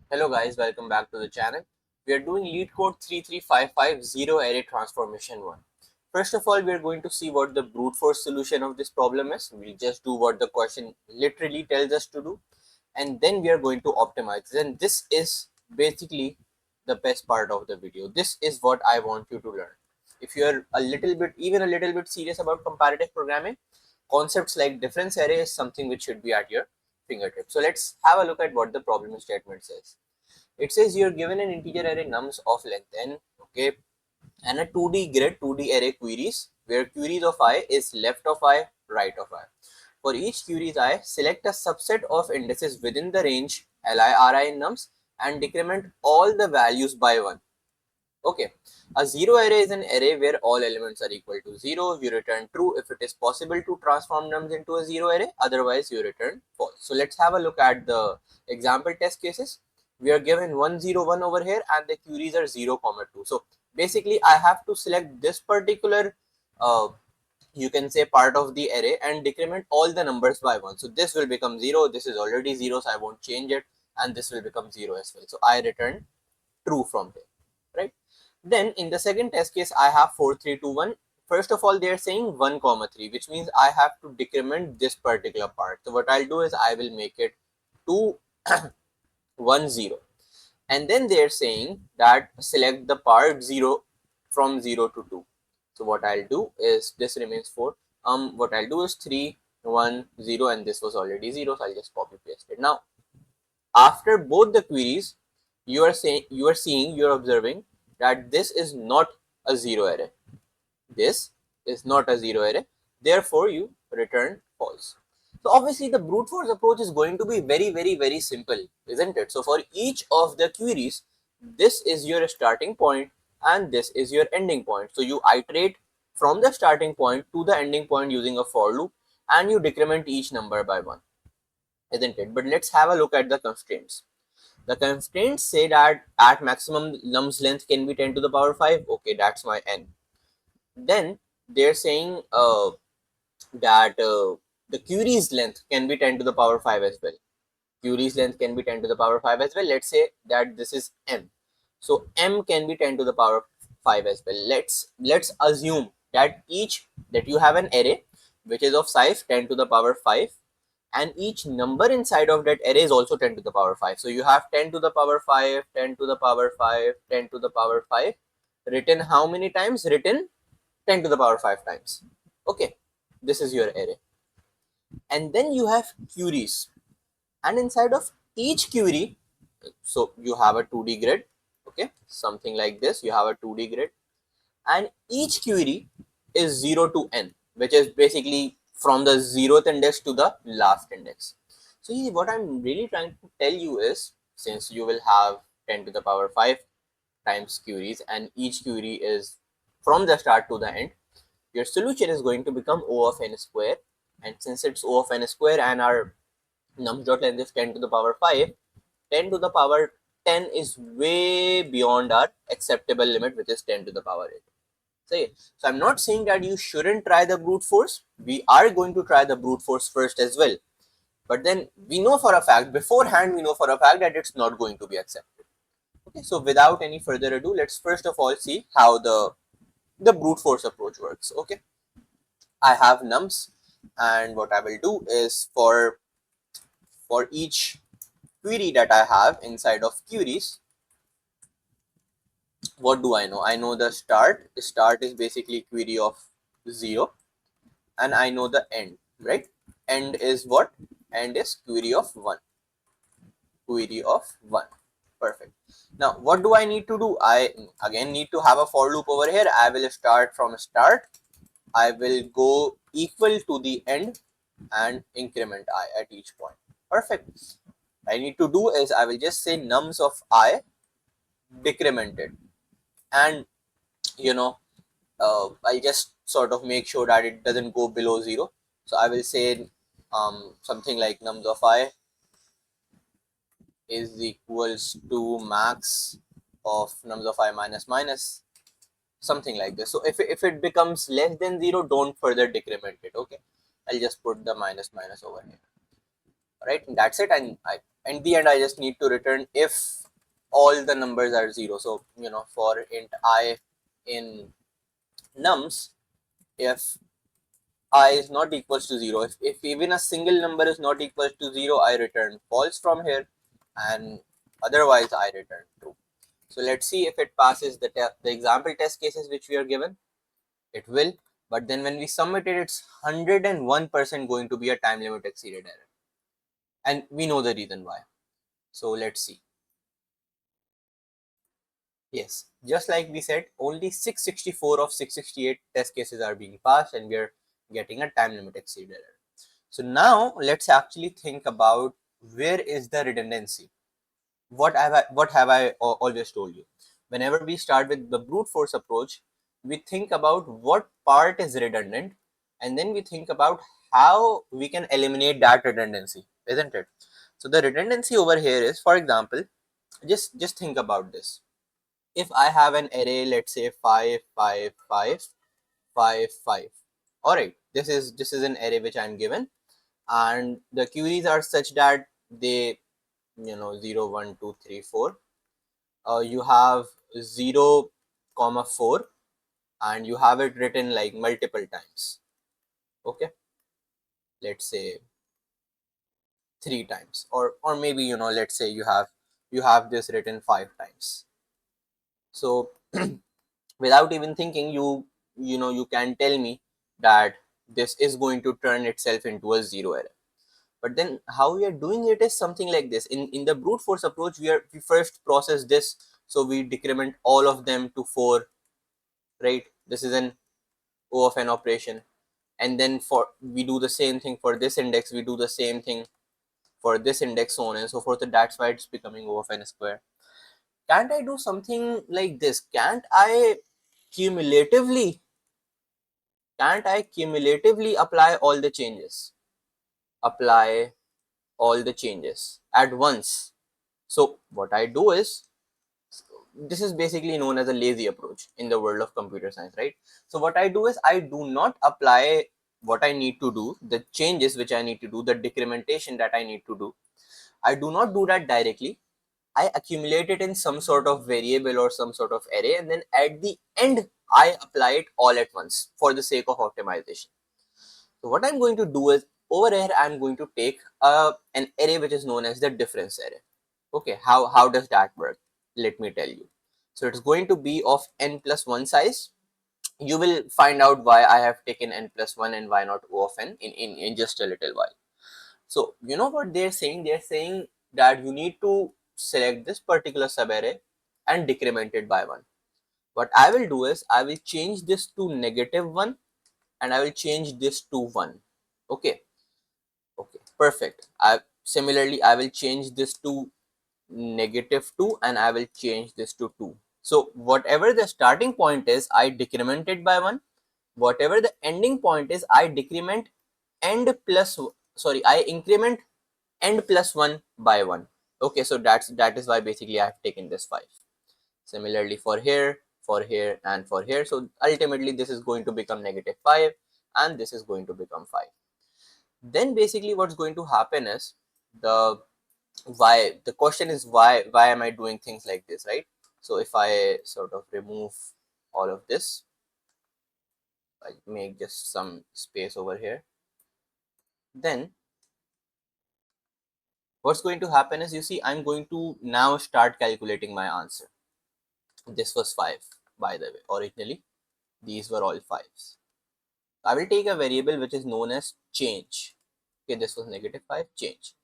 Hello guys, welcome back to the channel. We are doing LeetCode 33550 array transformation 1. First of all, we are going to see what the brute force solution of this problem is. We'll just do what the question literally tells us to do, and then we are going to optimize. And this is basically the best part of the video. This is what I want you to learn. If you are even a little bit serious about comparative programming, concepts like difference array is something which should be at your fingertips. So let's have a look at what the problem statement says. It says you're given an integer array nums of length n, okay, and a 2D grid, 2D array queries where queries of I is left of I, right of I. For each queries I, select a subset of indices within the range li ri in nums and decrement all the values by 1. Okay, a zero array is an array where all elements are equal to 0. You return true if it is possible to transform nums into a zero array, otherwise you return false. So let's have a look at the example test cases. We are given 1 0 1 over here and the queries are 0 comma 2. So basically I have to select this particular you can say part of the array and decrement all the numbers by 1. So this will become 0, this is already 0, so I won't change it, and this will become 0 as well. So I return true from here, right? Then in the second test case, I have 4 3 2 1. First of all, they are saying 1 comma 3, which means I have to decrement this particular part. So what I'll do is I will make it 2 1 0, and then they are saying that select the part 0 from 0 to 2. So what I'll do is this remains 4. What I'll do is 3 1 0, and this was already 0, so I'll just copy paste it. Now after both the queries, you're observing that this is not a zero array. This is not a zero array. Therefore, you return false. So obviously the brute force approach is going to be very simple, isn't it? So for each of the queries, this is your starting point and this is your ending point. So you iterate from the starting point to the ending point using a for loop, and you decrement each number by 1, isn't it? But let's have a look at the constraints. The constraints say that at maximum nums length can be 10 to the power 5. Okay, that's my n. Then they're saying that the query's length can be 10 to the power 5 as well. Query's length can be 10 to the power 5 as well. Let's say that this is m. So m can be 10 to the power 5 as well. Let's assume that you have an array which is of size 10 to the power 5, and each number inside of that array is also 10 to the power 5. So you have 10 to the power 5, 10 to the power 5, 10 to the power 5, written how many times? Written 10 to the power 5 times. Okay, this is your array. And then you have queries, and inside of each query, so you have a 2D grid, okay, something like this. You have a 2D grid, and each query is 0 to n, which is basically from the 0th index to the last index. So what I'm really trying to tell you is, since you will have 10 to the power 5 times queries and each query is from the start to the end, your solution is going to become O of n square. And since it's O of n square and our nums.length is 10 to the power 5, 10 to the power 10 is way beyond our acceptable limit, which is 10 to the power 8. So I'm not saying that you shouldn't try the brute force. We are going to try the brute force first as well. But then we know for a fact, beforehand, we know for a fact that it's not going to be accepted. Okay, so without any further ado, let's first of all see how the brute force approach works. Okay, I have nums, and what I will do is for each query that I have inside of queries, what do I know? I know the start. Start is basically query of 0, and I know the end, right? End is what? End is query of 1. Query of 1. Perfect. Now, what do I need to do? I again need to have a for loop over here. I will start from start. I will go equal to the end and increment I at each point. Perfect. I need to do is I will just say nums of I decremented, and I'll just sort of make sure that it doesn't go below 0. So I will say something like nums of I is equals to max of nums of I minus minus, something like this. So if it becomes less than 0, don't further decrement it. Okay, I'll just put the minus minus over here, right? And that's it. And in the end, I just need to return if all the numbers are 0. So for int I in nums, if I is not equals to 0, if even a single number is not equals to 0, I return false from here, and otherwise I return true. So let's see if it passes the example test cases which we are given. It will, but then when we submit it, it's 101% going to be a time limit exceeded error, and we know the reason why. So let's see. Yes, just like we said, only 664 of 668 test cases are being passed, and we are getting a time limit exceeded error. So now let's actually think about where is the redundancy. What have I always told you? Whenever we start with the brute force approach, we think about what part is redundant, and then we think about how we can eliminate that redundancy, isn't it? So the redundancy over here is, for example, just think about this. If I have an array, let's say 5 5 5 5 5, all right, this is an array which I'm given, and the queries are such that they 0 1 2 3 4, you have 0 comma 4, and you have it written like multiple times. Okay, let's say 3 times, or maybe let's say you have this written 5 times. So without even thinking, you can tell me that this is going to turn itself into a 0 error. But then how we are doing it is something like this. In the brute force approach, we first process this, so we decrement all of them to 4, right? This is an O of n operation, and then for we do the same thing for this index, we do the same thing for this index, so on and so forth. And that's why it's becoming O of n square. Can't I do something like this? Cumulatively can't I cumulatively apply all the changes? Apply all the changes at once. So what I do is, this is basically known as a lazy approach in the world of computer science, right? So what I do is, I do not apply what I need to do, the changes which I need to do, the decrementation that I need to do. I do not do that directly. I accumulate it in some sort of variable or some sort of array, and then at the end I apply it all at once for the sake of optimization. So what I'm going to do is, over here I'm going to take an array which is known as the difference array. Okay, how does that work? Let me tell you. So it's going to be of n plus 1 size. You will find out why I have taken n plus 1 and why not O of n in just a little while. So you know what they're saying? They're saying that you need to select this particular subarray and decrement it by 1. What I will do is, I will change this to -1, and I will change this to 1. Okay, okay, perfect. Similarly, I will change this to -2, and I will change this to 2. So whatever the starting point is, I decrement it by 1. Whatever the ending point is, I decrement I increment end plus 1 by 1. Okay, so that is why basically I have taken this 5. Similarly for here, and for here. So ultimately this is going to become -5, and this is going to become 5. Then basically what's going to happen is, the the question is, why am I doing things like this, right? So if I sort of remove all of this, I make just some space over here, then what's going to happen is, you see, I'm going to now start calculating my answer. This was 5, by the way. Originally these were all 5s. I will take a variable which is known as change. Okay, this was -5, change,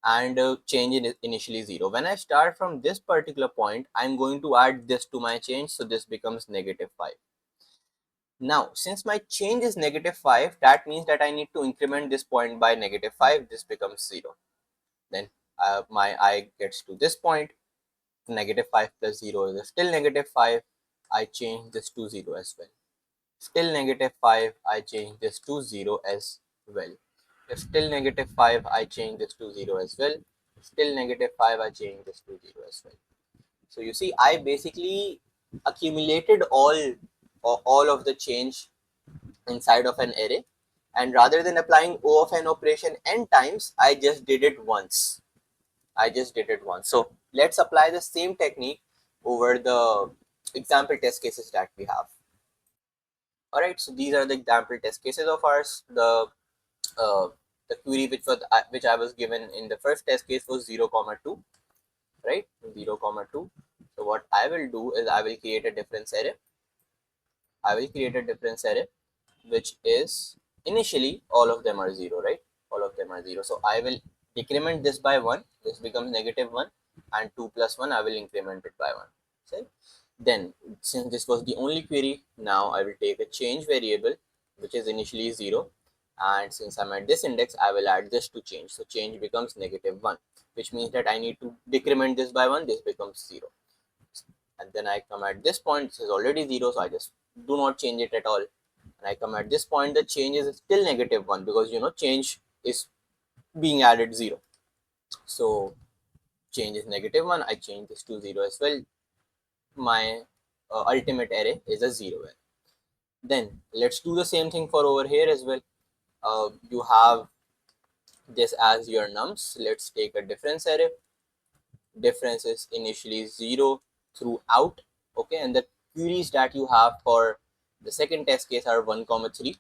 and change in initially 0. When I start from this particular point, I'm going to add this to my change, so this becomes -5. Now since my change is -5, that means that I need to increment this point by -5. This becomes 0. Then my I gets to this point. -5 plus 0 is still -5. I change this to 0 as well. Still -5, I change this to 0 as well. If still -5, I change this to 0 as well. Still -5, I change this to 0 as well. So you see, I basically accumulated all of the change inside of an array, and rather than applying O of n operation n times, I just did it once. So Let's apply the same technique over the example test cases that we have. All right, so these are the example test cases of ours. Uh, the query which I was given in the first test case was 0 comma 2, right? 0 comma 2. So what I will do is I will create a difference array. I will create a difference array which is initially all of them are 0, right? All of them are 0. So I will decrement this by 1. This becomes negative 1, and 2 plus 1 I will increment it by 1. So then, since this was the only query, now I will take a change variable which is initially 0, and since I'm at this index, I will add this to change. So change becomes negative 1, which means that I need to decrement this by 1. This becomes 0, and then I come at this point. This is already 0, so I just do not change it at all. And I come at this point, the change is still negative 1, because change is being added 0. So change is negative 1. I change this to 0 as well. My ultimate array is a 0 array. Then let's do the same thing for over here as well. You have this as your nums. Let's take a difference array. Difference is initially 0 throughout. Okay, and the queries that you have for the second test case are 1 comma 3.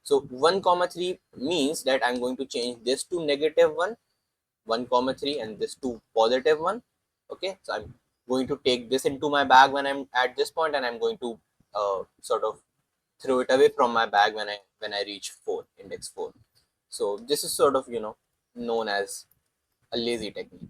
So 1 comma 3 means that I'm going to change this to negative 1, 1 comma 3, and this to positive 1. Okay, so I'm going to take this into my bag when I'm at this point, and I'm going to sort of throw it away from my bag when I reach 4, index 4. So this is sort of known as a lazy technique.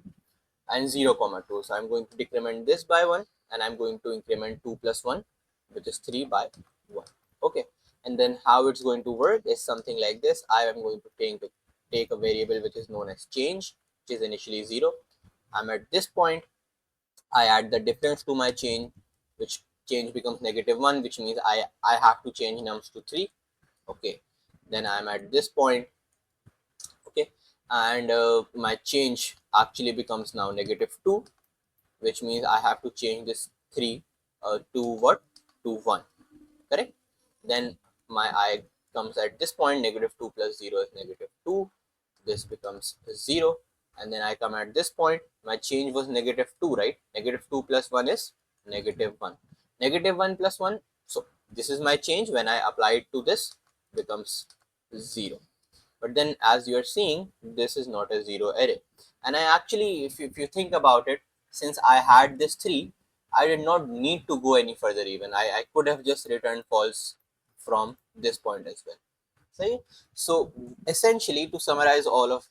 And 0 comma 2, so I'm going to decrement this by 1, and I'm going to increment 2 plus 1, which is 3 by 1. Okay, and then how it's going to work is something like this. I am going to take a variable which is known as change, which is initially 0. I'm at this point, I add the difference to my change, which change becomes negative 1, which means I have to change nums to 3. Okay, then I'm at this point. Okay, and my change actually becomes now negative 2, which means I have to change this 3 to what? To 1, correct? Then my I comes at this point, negative 2 plus 0 is negative 2. This becomes 0. And then I come at this point, my change was negative 2, right? Negative 2 plus 1 is negative 1. Negative 1 plus 1, so this is my change. When I apply it to this, becomes 0. But then as you are seeing, this is not a 0 array. And I actually, if you think about it, since I had this 3, I did not need to go any further even. I could have just returned false from this point as well. See? So essentially, to summarize all of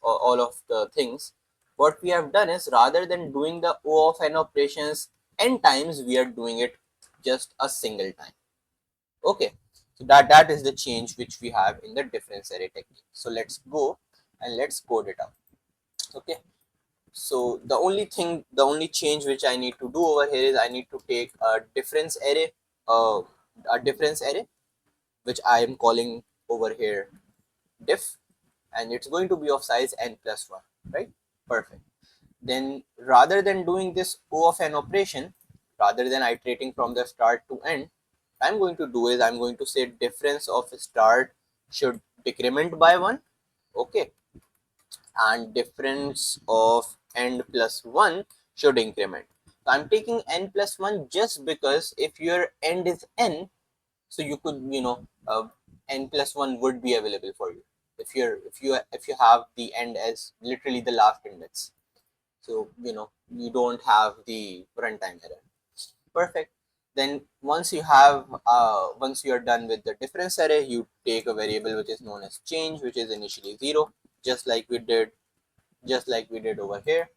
the things, what we have done is, rather than doing the O of n operations n times, we are doing it just a single time. Okay, so that is the change which we have in the difference array technique. So let's go and let's code it out. Okay, so the only change which I need to do over here is I need to take a difference array, uh, a difference array which I am calling over here diff, and it's going to be of size n plus 1, right? Perfect. Then rather than doing this O of n operation, rather than iterating from the start to end, I'm going to do is I'm going to say difference of start should decrement by 1. Okay, and difference of end plus 1 should increment. So I'm taking n plus 1 just because if your end is n, so you could n plus 1 would be available for you if you have the end as literally the last index. So you don't have the runtime error. Perfect. Then once you are done with the difference array, you take a variable which is known as change, which is initially 0, just like we did over here.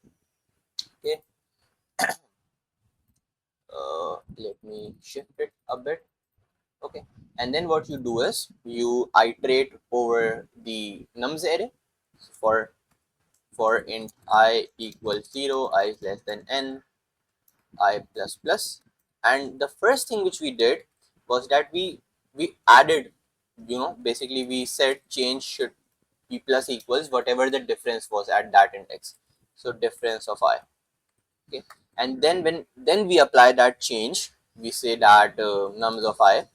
Okay, let me shift it a bit. Okay, and then what you do is you iterate over the nums array for int I equals 0, I is less than n, I plus plus. And the first thing which we did was that we added, basically we said change should be plus equals whatever the difference was at that index. So difference of I. Okay, and then then we apply that change, we say that nums of I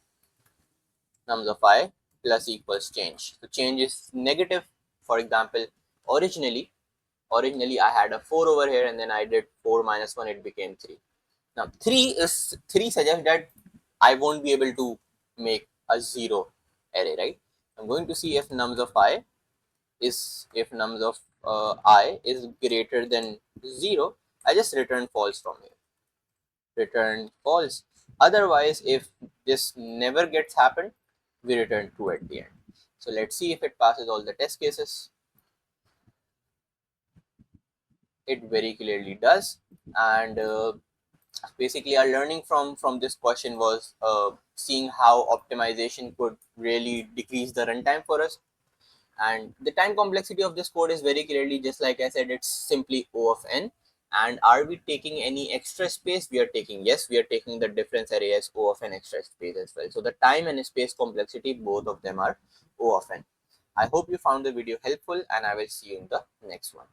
plus equals change. So change is negative. For example, originally originally I had a 4 over here, and then I did 4 minus 1, it became 3. Now 3 suggests that I won't be able to make a 0 array, right? I'm going to see if nums of I is greater than 0. I just return false from here. Return false. Otherwise, if this never gets happened, we return true at the end. So let's see if it passes all the test cases. It very clearly does. And basically our learning from this question was seeing how optimization could really decrease the runtime for us. And the time complexity of this code is very clearly, just like I said, it's simply O of n. And are we taking any extra space? We are taking, yes, we are taking the difference array as O of n extra space as well. So the time and space complexity, both of them are O of n. I hope you found the video helpful, and I will see you in the next one.